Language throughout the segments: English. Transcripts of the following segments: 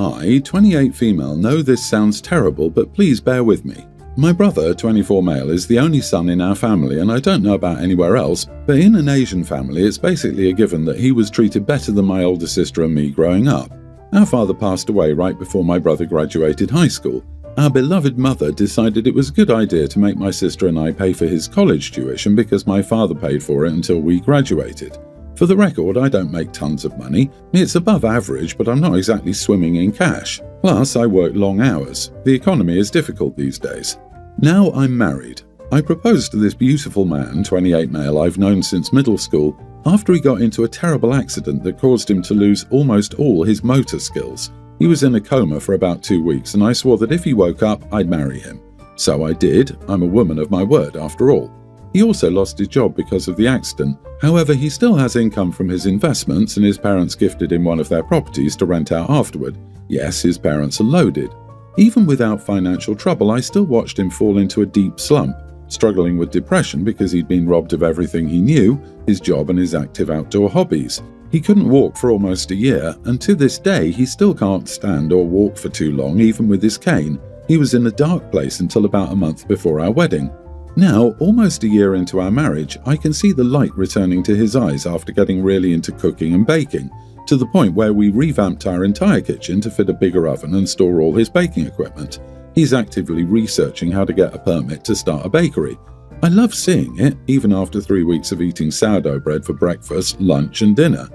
I, 28 female, know this sounds terrible, but please bear with me. My brother, 24 male, is the only son in our family, and I don't know about anywhere else, but in an Asian family it's basically a given that he was treated better than my older sister and me growing up. Our father passed away right before my brother graduated high school. Our beloved mother decided it was a good idea to make my sister and I pay for his college tuition because my father paid for it until we graduated. For the record, I don't make tons of money. It's above average, but I'm not exactly swimming in cash. Plus, I work long hours. The economy is difficult these days. Now I'm married. I proposed to this beautiful man, 28 male, I've known since middle school, after he got into a terrible accident that caused him to lose almost all his motor skills. He was in a coma for about 2 weeks, and I swore that if he woke up, I'd marry him. So I did. I'm a woman of my word, after all. He also lost his job because of the accident. However, he still has income from his investments, and his parents gifted him one of their properties to rent out afterward. Yes, his parents are loaded. Even without financial trouble, I still watched him fall into a deep slump, struggling with depression because he'd been robbed of everything he knew, his job and his active outdoor hobbies. He couldn't walk for almost a year, and to this day he still can't stand or walk for too long, even with his cane. He was in a dark place until about a month before our wedding. Now, almost a year into our marriage, I can see the light returning to his eyes after getting really into cooking and baking, to the point where we revamped our entire kitchen to fit a bigger oven and store all his baking equipment. He's actively researching how to get a permit to start a bakery. I love seeing it, even after 3 weeks of eating sourdough bread for breakfast, lunch and dinner.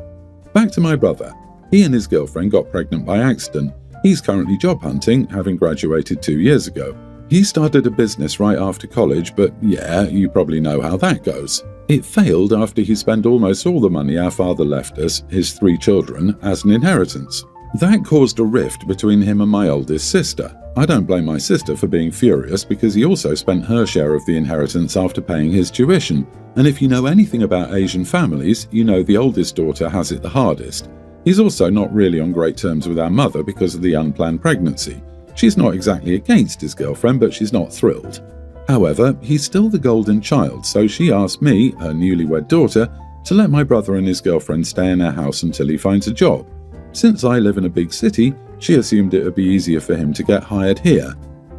Back to my brother. He and his girlfriend got pregnant by accident. He's currently job hunting, having graduated 2 years ago. He started a business right after college, but yeah, you probably know how that goes. It failed after he spent almost all the money our father left us, his 3 children, as an inheritance. That caused a rift between him and my oldest sister. I don't blame my sister for being furious because he also spent her share of the inheritance after paying his tuition. And if you know anything about Asian families, you know the oldest daughter has it the hardest. He's also not really on great terms with our mother because of the unplanned pregnancy. She's not exactly against his girlfriend, but she's not thrilled. However, he's still the golden child, so she asked me, her newlywed daughter, to let my brother and his girlfriend stay in our house until he finds a job. Since I live in a big city, she assumed it would be easier for him to get hired here.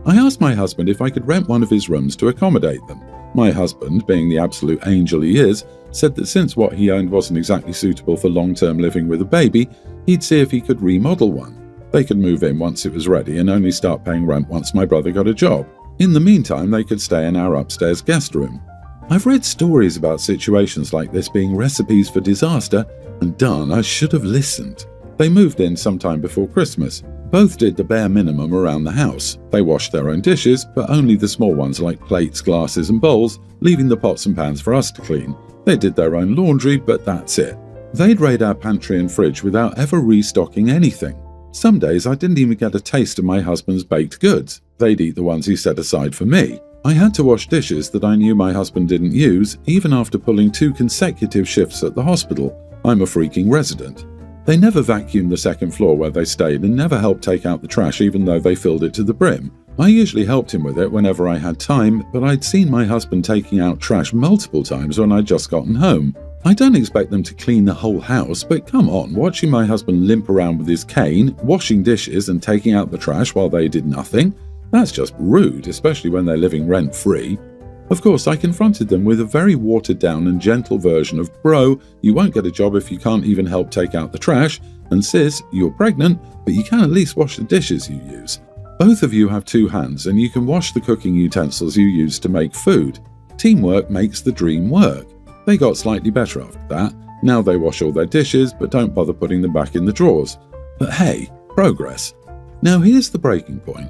I asked my husband if I could rent one of his rooms to accommodate them. My husband, being the absolute angel he is, said that since what he owned wasn't exactly suitable for long-term living with a baby, he'd see if he could remodel one. They could move in once it was ready and only start paying rent once my brother got a job. In the meantime, they could stay in our upstairs guest room. I've read stories about situations like this being recipes for disaster, and darn, I should have listened. They moved in sometime before Christmas. Both did the bare minimum around the house. They washed their own dishes, but only the small ones like plates, glasses and bowls, leaving the pots and pans for us to clean. They did their own laundry, but that's it. They'd raid our pantry and fridge without ever restocking anything. Some days I didn't even get a taste of my husband's baked goods. They'd eat the ones he set aside for me. I had to wash dishes that I knew my husband didn't use, even after pulling 2 consecutive shifts at the hospital. I'm a freaking resident. They never vacuumed the second floor where they stayed and never helped take out the trash even though they filled it to the brim. I usually helped him with it whenever I had time, but I'd seen my husband taking out trash multiple times when I'd just gotten home. I don't expect them to clean the whole house, but come on, watching my husband limp around with his cane, washing dishes and taking out the trash while they did nothing? That's just rude, especially when they're living rent-free. Of course, I confronted them with a very watered-down and gentle version of, "Bro, you won't get a job if you can't even help take out the trash, and sis, you're pregnant, but you can at least wash the dishes you use. Both of you have 2 hands and you can wash the cooking utensils you use to make food. Teamwork makes the dream work." They got slightly better after that. Now they wash all their dishes, but don't bother putting them back in the drawers. But hey, progress. Now here's the breaking point.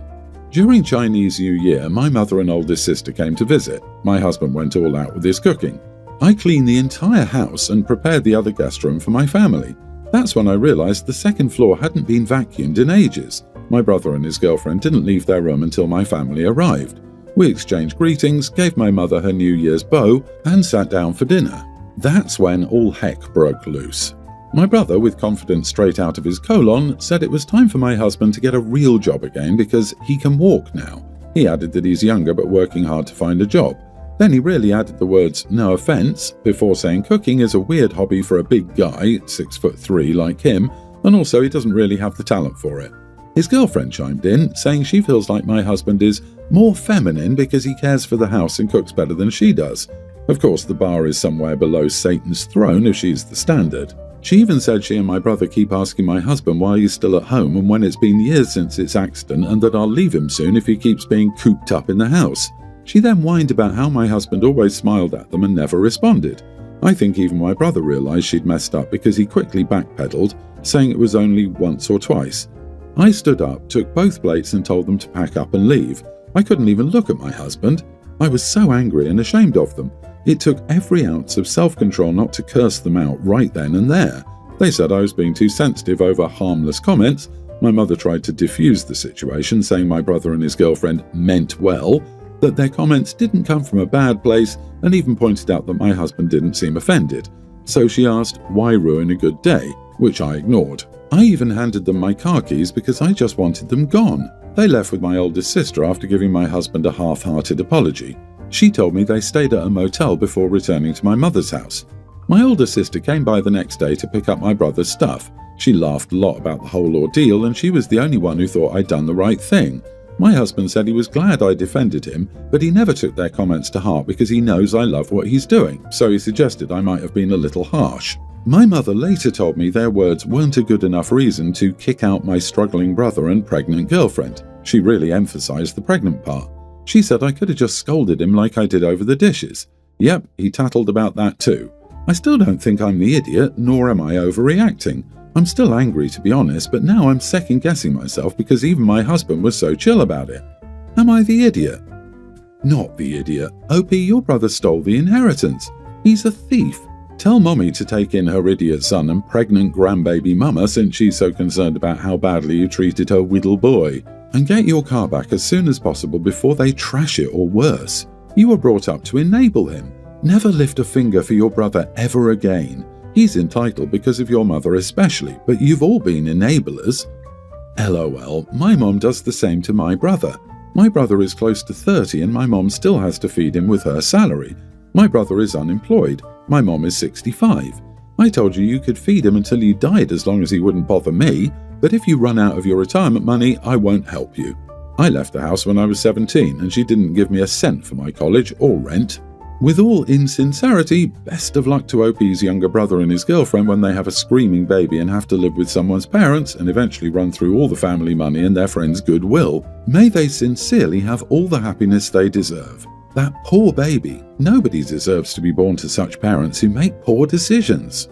During Chinese New Year, my mother and oldest sister came to visit. My husband went all out with his cooking. I cleaned the entire house and prepared the other guest room for my family. That's when I realized the second floor hadn't been vacuumed in ages. My brother and his girlfriend didn't leave their room until my family arrived. We exchanged greetings, gave my mother her New Year's bow, and sat down for dinner. That's when all heck broke loose. My brother, with confidence straight out of his colon, said it was time for my husband to get a real job again because he can walk now. He added that he's younger but working hard to find a job. Then he really added the words, "no offense," before saying cooking is a weird hobby for a big guy, 6'3" like him, and also he doesn't really have the talent for it. His girlfriend chimed in, saying she feels like my husband is more feminine because he cares for the house and cooks better than she does. Of course, the bar is somewhere below Satan's throne if she's the standard. She even said she and my brother keep asking my husband why he's still at home and when it's been years since his accident, and that I'll leave him soon if he keeps being cooped up in the house. She then whined about how my husband always smiled at them and never responded. I think even my brother realised she'd messed up because he quickly backpedaled, saying it was only once or twice. I stood up, took both plates and told them to pack up and leave. I couldn't even look at my husband. I was so angry and ashamed of them. It took every ounce of self-control not to curse them out right then and there. They said I was being too sensitive over harmless comments. My mother tried to diffuse the situation, saying my brother and his girlfriend meant well, that their comments didn't come from a bad place, and even pointed out that my husband didn't seem offended. So she asked, why ruin a good day? Which I ignored. I even handed them my car keys because I just wanted them gone. They left with my oldest sister after giving my husband a half-hearted apology. She told me they stayed at a motel before returning to my mother's house. My older sister came by the next day to pick up my brother's stuff. She laughed a lot about the whole ordeal, and she was the only one who thought I'd done the right thing. My husband said he was glad I defended him, but he never took their comments to heart because he knows I love what he's doing, so he suggested I might have been a little harsh. My mother later told me their words weren't a good enough reason to kick out my struggling brother and pregnant girlfriend. She really emphasized the pregnant part. She said I could have just scolded him like I did over the dishes. Yep, he tattled about that too. I still don't think I'm the idiot, nor am I overreacting. I'm still angry, to be honest, but now I'm second-guessing myself because even my husband was so chill about it. Am I the idiot? Not the idiot. OP, your brother stole the inheritance. He's a thief. Tell Mommy to take in her idiot son and pregnant grandbaby mama since she's so concerned about how badly you treated her whittle boy. And get your car back as soon as possible before they trash it or worse. You were brought up to enable him. Never lift a finger for your brother ever again. He's entitled because of your mother especially, but you've all been enablers. LOL, my mom does the same to my brother. My brother is close to 30 and my mom still has to feed him with her salary. My brother is unemployed. My mom is 65. I told you you could feed him until you died as long as he wouldn't bother me, but if you run out of your retirement money, I won't help you. I left the house when I was 17 and she didn't give me a cent for my college or rent. With all insincerity, best of luck to OP's younger brother and his girlfriend when they have a screaming baby and have to live with someone's parents and eventually run through all the family money and their friends' goodwill. May they sincerely have all the happiness they deserve. That poor baby. Nobody deserves to be born to such parents who make poor decisions.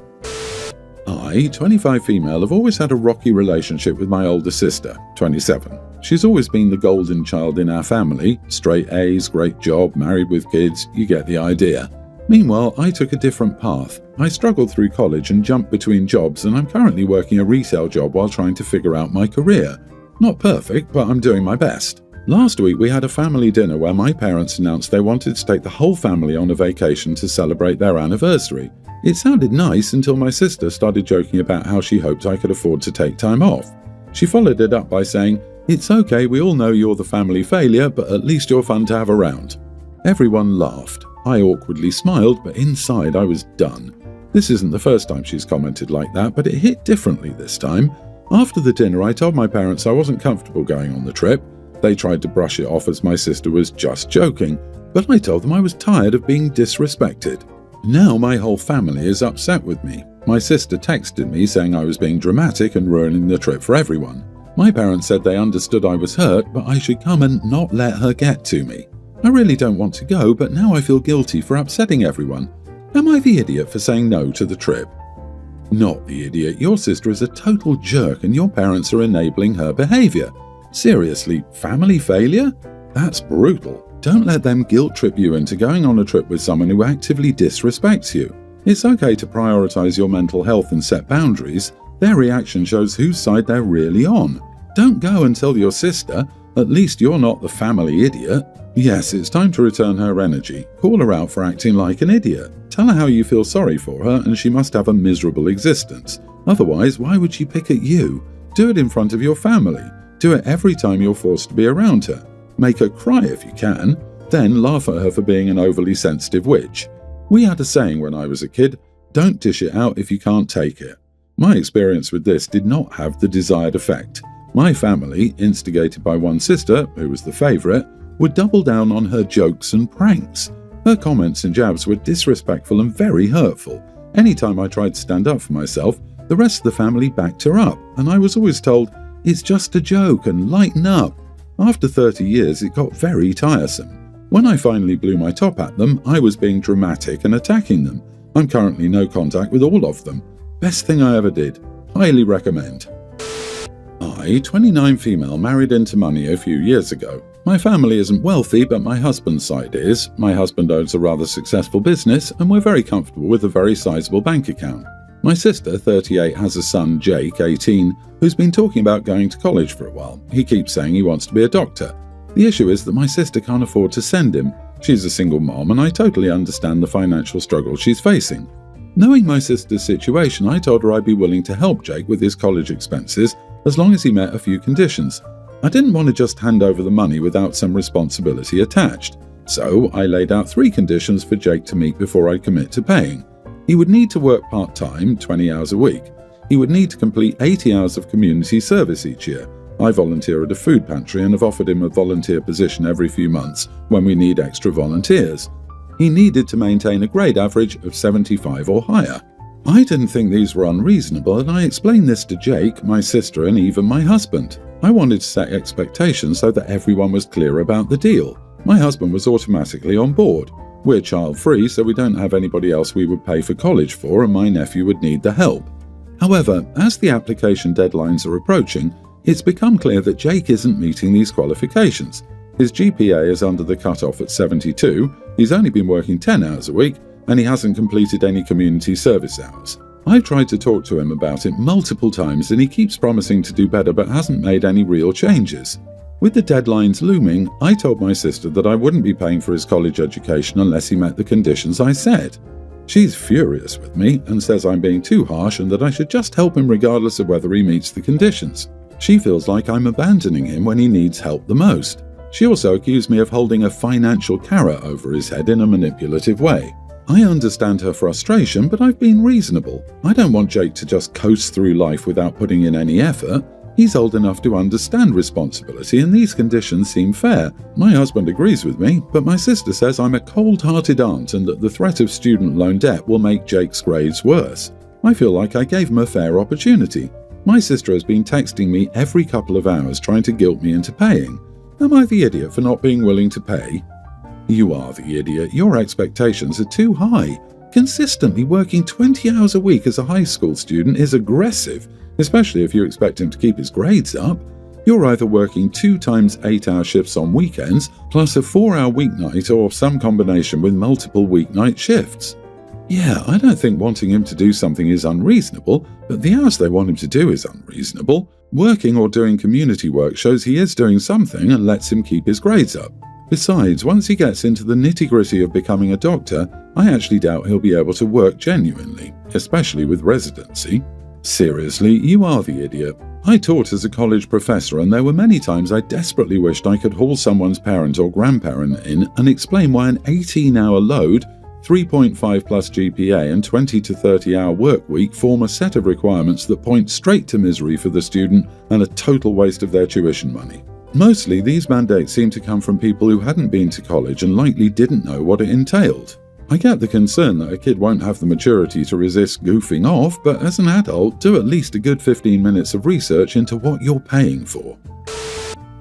I, 25 female, have always had a rocky relationship with my older sister, 27. She's always been the golden child in our family. Straight A's, great job, married with kids, you get the idea. Meanwhile, I took a different path. I struggled through college and jumped between jobs, and I'm currently working a retail job while trying to figure out my career. Not perfect, but I'm doing my best. Last week we had a family dinner where my parents announced they wanted to take the whole family on a vacation to celebrate their anniversary. It sounded nice until my sister started joking about how she hoped I could afford to take time off. She followed it up by saying, "It's okay, we all know you're the family failure, but at least you're fun to have around." Everyone laughed. I awkwardly smiled, but inside I was done. This isn't the first time she's commented like that, but it hit differently this time. After the dinner, I told my parents I wasn't comfortable going on the trip. They tried to brush it off as my sister was just joking, but I told them I was tired of being disrespected. Now my whole family is upset with me. My sister texted me saying I was being dramatic and ruining the trip for everyone. My parents said they understood I was hurt, but I should come and not let her get to me. I really don't want to go, but now I feel guilty for upsetting everyone. Am I the idiot for saying no to the trip? Not the idiot. Your sister is a total jerk and your parents are enabling her behavior. Seriously, family failure? That's brutal. Don't let them guilt trip you into going on a trip with someone who actively disrespects you. It's okay to prioritize your mental health and set boundaries. Their reaction shows whose side they're really on. Don't go and tell your sister, at least you're not the family idiot. Yes, it's time to return her energy. Call her out for acting like an idiot. Tell her how you feel sorry for her and she must have a miserable existence. Otherwise, why would she pick at you? Do it in front of your family. Do it every time you're forced to be around her. Make her cry if you can, then laugh at her for being an overly sensitive witch. We had a saying when I was a kid, don't dish it out if you can't take it. My experience with this did not have the desired effect. My family, instigated by one sister, who was the favourite, would double down on her jokes and pranks. Her comments and jabs were disrespectful and very hurtful. Anytime I tried to stand up for myself, the rest of the family backed her up, and I was always told, "It's just a joke and lighten up." After 30 years, it got very tiresome. When I finally blew my top at them, I was being dramatic and attacking them. I'm currently no contact with all of them. Best thing I ever did. Highly recommend. I, 29 female, married into money a few years ago. My family isn't wealthy, but my husband's side is. My husband owns a rather successful business, and we're very comfortable with a very sizable bank account. My sister, 38, has a son, Jake, 18, who's been talking about going to college for a while. He keeps saying he wants to be a doctor. The issue is that my sister can't afford to send him. She's a single mom, and I totally understand the financial struggle she's facing. Knowing my sister's situation, I told her I'd be willing to help Jake with his college expenses as long as he met a few conditions. I didn't want to just hand over the money without some responsibility attached. So I laid out 3 conditions for Jake to meet before I commit to paying. He would need to work part-time, 20 hours a week. He would need to complete 80 hours of community service each year. I volunteer at a food pantry and have offered him a volunteer position every few months when we need extra volunteers. He needed to maintain a grade average of 75 or higher. I didn't think these were unreasonable, and I explained this to Jake, my sister, and even my husband. I wanted to set expectations so that everyone was clear about the deal. My husband was automatically on board. We're child-free, so we don't have anybody else we would pay for college for, and my nephew would need the help. However, as the application deadlines are approaching, it's become clear that Jake isn't meeting these qualifications. His GPA is under the cutoff at 72, he's only been working 10 hours a week, and he hasn't completed any community service hours. I've tried to talk to him about it multiple times, and he keeps promising to do better but hasn't made any real changes. With the deadlines looming, I told my sister that I wouldn't be paying for his college education unless he met the conditions I set. She's furious with me and says I'm being too harsh and that I should just help him regardless of whether he meets the conditions. She feels like I'm abandoning him when he needs help the most. She also accused me of holding a financial carrot over his head in a manipulative way. I understand her frustration, but I've been reasonable. I don't want Jake to just coast through life without putting in any effort. He's old enough to understand responsibility, and these conditions seem fair. My husband agrees with me, but my sister says I'm a cold-hearted aunt and that the threat of student loan debt will make Jake's grades worse. I feel like I gave him a fair opportunity. My sister has been texting me every couple of hours trying to guilt me into paying. Am I the idiot for not being willing to pay? You are the idiot. Your expectations are too high. Consistently working 20 hours a week as a high school student is aggressive, especially if you expect him to keep his grades up. You're either working 2 times 8-hour shifts on weekends, plus a 4-hour weeknight or some combination with multiple weeknight shifts. Yeah, I don't think wanting him to do something is unreasonable, but the hours they want him to do is unreasonable. Working or doing community work shows he is doing something and lets him keep his grades up. Besides, once he gets into the nitty-gritty of becoming a doctor, I actually doubt he'll be able to work genuinely, especially with residency. Seriously, you are the idiot. I taught as a college professor, and there were many times I desperately wished I could haul someone's parent or grandparent in and explain why an 18-hour load, 3.5 plus GPA and 20 to 30-hour work week form a set of requirements that point straight to misery for the student and a total waste of their tuition money. Mostly, these mandates seem to come from people who hadn't been to college and likely didn't know what it entailed. I get the concern that a kid won't have the maturity to resist goofing off, but as an adult, do at least a good 15 minutes of research into what you're paying for.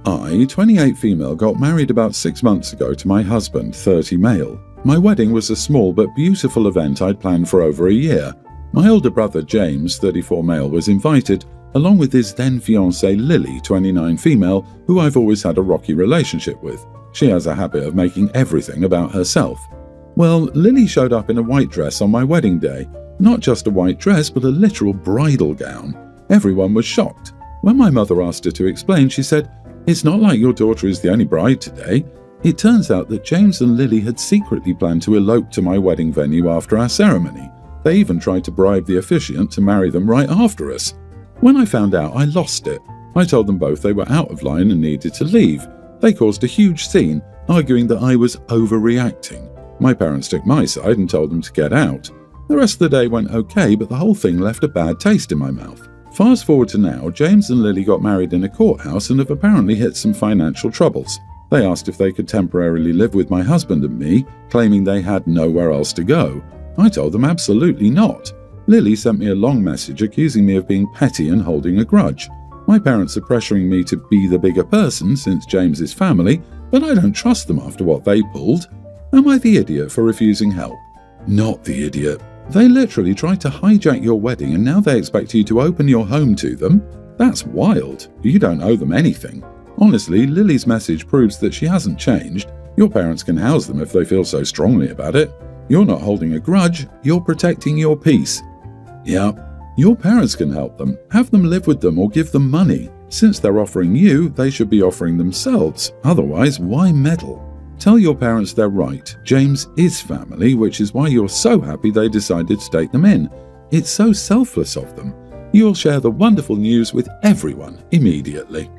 I, 28 female, got married about 6 months ago to my husband, 30 male. My wedding was a small but beautiful event I'd planned for over a year. My older brother, James, 34 male, was invited, along with his then-fiancée Lily, 29 female, who I've always had a rocky relationship with. She has a habit of making everything about herself. Well, Lily showed up in a white dress on my wedding day. Not just a white dress, but a literal bridal gown. Everyone was shocked. When my mother asked her to explain, she said, "It's not like your daughter is the only bride today." It turns out that James and Lily had secretly planned to elope to my wedding venue after our ceremony. They even tried to bribe the officiant to marry them right after us. When I found out, I lost it. I told them both they were out of line and needed to leave. They caused a huge scene, arguing that I was overreacting. My parents took my side and told them to get out. The rest of the day went okay, but the whole thing left a bad taste in my mouth. Fast forward to now, James and Lily got married in a courthouse and have apparently hit some financial troubles. They asked if they could temporarily live with my husband and me, claiming they had nowhere else to go. I told them absolutely not. Lily sent me a long message accusing me of being petty and holding a grudge. My parents are pressuring me to be the bigger person since James is family, but I don't trust them after what they pulled. Am I the idiot for refusing help? Not the idiot. They literally tried to hijack your wedding and now they expect you to open your home to them? That's wild. You don't owe them anything. Honestly, Lily's message proves that she hasn't changed. Your parents can house them if they feel so strongly about it. You're not holding a grudge, you're protecting your peace. Yeah, your parents can help them. Have them live with them or give them money. Since they're offering you, they should be offering themselves. Otherwise, why meddle? Tell your parents they're right. James is family, which is why you're so happy they decided to take them in. It's so selfless of them. You'll share the wonderful news with everyone immediately.